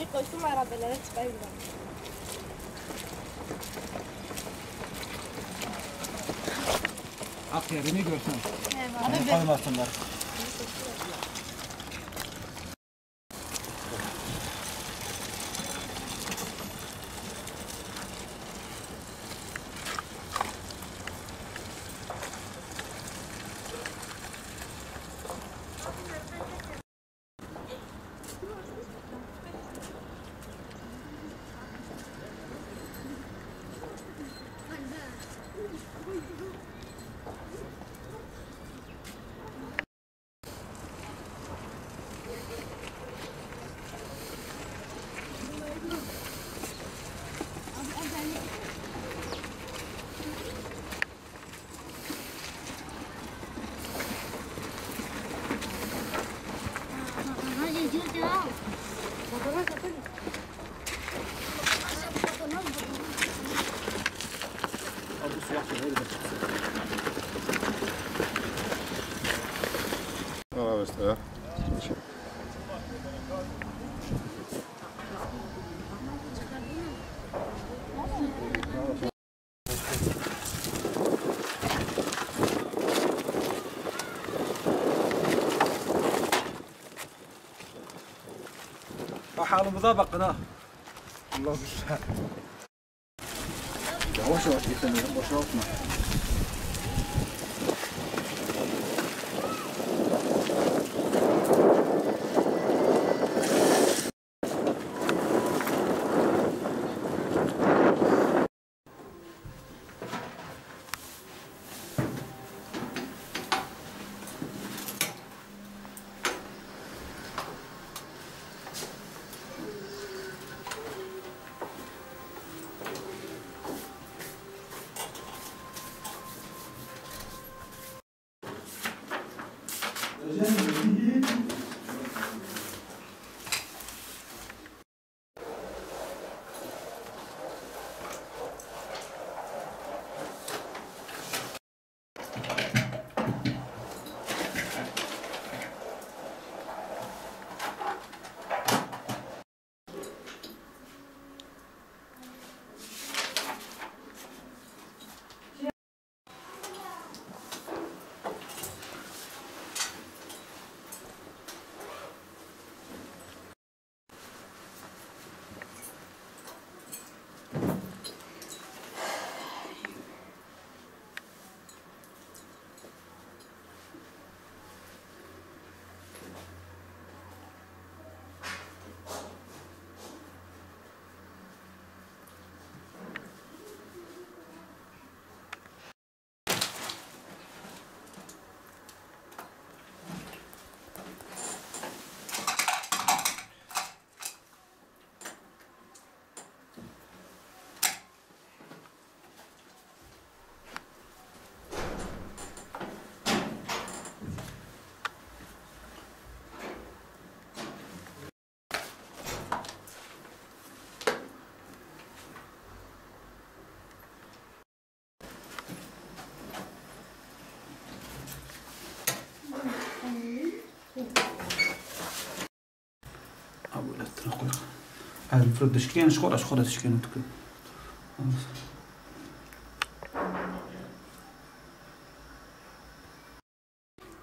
Azıcık koştum arabalara çıkayım ben. Akyerini görsen. Evet. Koymasınlar. No, está. Halımıza bakın ha. Allah güzel. Yavaş yavaş gitmeden boşaltma. أقول أتركوا هذا المفروض تشكين أشخاص تشكين وتكو.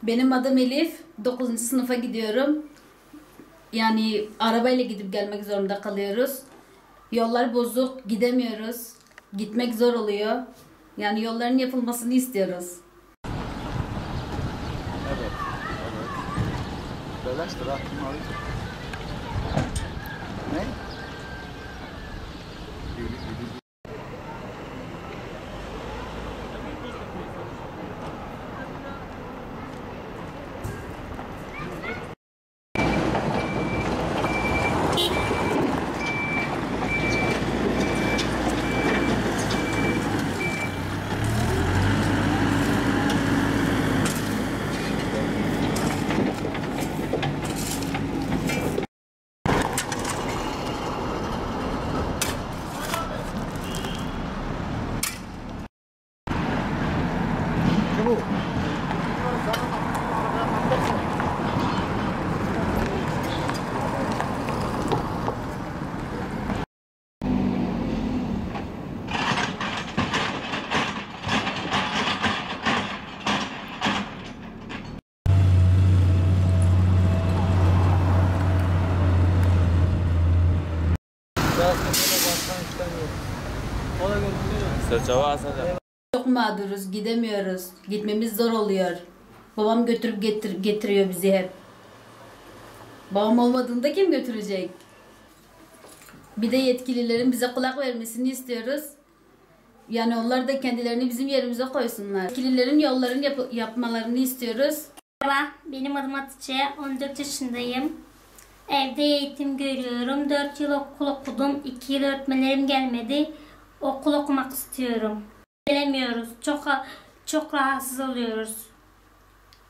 Benim adım Elif. 9. sınıfa gidiyorum. Yani arabayla gidip gelmek zorunda kalıyoruz. Yollar bozuk, gidemiyoruz. Gitmek zor oluyor. Yani yolların yapılmasını istiyoruz. Evet. Belaştır ha. Ne? Çok mağduruz, gidemiyoruz. Gitmemiz zor oluyor. Babam götürüp getiriyor bizi hep. Babam olmadığında kim götürecek? Bir de yetkililerin bize kulak vermesini istiyoruz. Yani onlar da kendilerini bizim yerimize koysunlar. Yetkililerin yollarını yapmalarını istiyoruz. Merhaba, benim adım Hatice, 14 yaşındayım. Evde eğitim görüyorum. 4 yıl okul okudum. 2 yıl öğretmenlerim gelmedi. Okul okumak istiyorum. Gelemiyoruz. Çok rahatsız oluyoruz.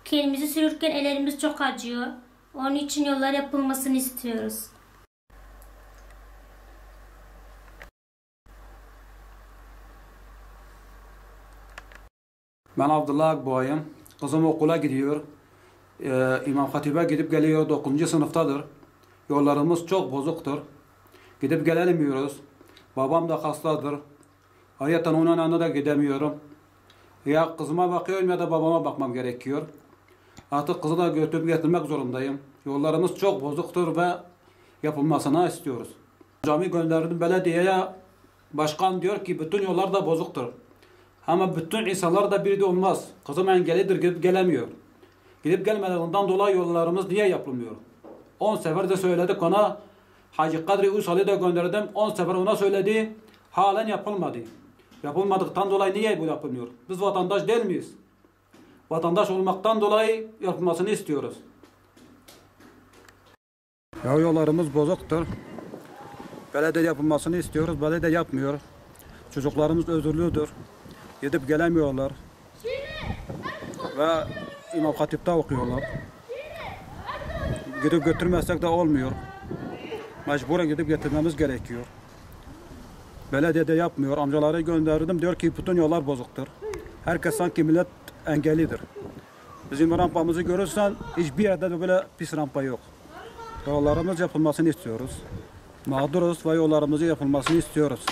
Kelimizi sürürken ellerimiz çok acıyor. Onun için yollar yapılmasını istiyoruz. Ben Abdullah Akboğayım. Kızım okula gidiyor. İmam Hatip'e gidip geliyor. 9. sınıftadır. Yollarımız çok bozuktur. Gidip gelemiyoruz. Babam da hastadır. Hayattan onun yanına da gidemiyorum. Ya kızıma bakıyorum ya da babama bakmam gerekiyor. Artık kızı da götürüp getirmek zorundayım. Yollarımız çok bozuktur ve yapılmasını istiyoruz. Cami gönderdim belediyeye. Başkan diyor ki bütün yollar da bozuktur. Ama bütün insanlar da bir de olmaz. Kızım engellidir, gidip gelemiyor. Gidip gelmediğinden dolayı yollarımız niye yapılmıyor? 10 sefer de söyledik ona. Hacı Kadri Uysal'ı da gönderdim. 10 sefer ona söyledi. Halen yapılmadı. Yapılmadıktan dolayı niye bu yapılmıyor? Biz vatandaş değil miyiz? Vatandaş olmaktan dolayı yapılmasını istiyoruz. Ya yollarımız bozuktur. Belediye yapılmasını istiyoruz. Belediye yapmıyor. Çocuklarımız özürlüdür. Gidip gelemiyorlar. Ve İmam Hatip'te okuyorlar. Gidip götürmezsek de olmuyor. Mecburen gidip getirmemiz gerekiyor. Belediye de yapmıyor. Amcaları gönderdim. Diyor ki bütün yollar bozuktur. Herkes sanki millet engellidir. Bizim rampamızı görürsen hiçbir yerde de böyle pis rampa yok. Yollarımız yapılmasını istiyoruz. Mağduruz ve yollarımızın yapılmasını istiyoruz.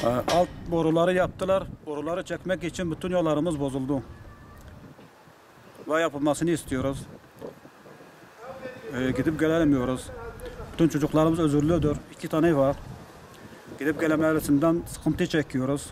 Alt boruları yaptılar. Boruları çekmek için bütün yollarımız bozuldu. Ve yapılmasını istiyoruz. Gidip gelemiyoruz. Bütün çocuklarımız özürlüdür. 2 tane var. Gidip gelemesinden sıkıntı çekiyoruz.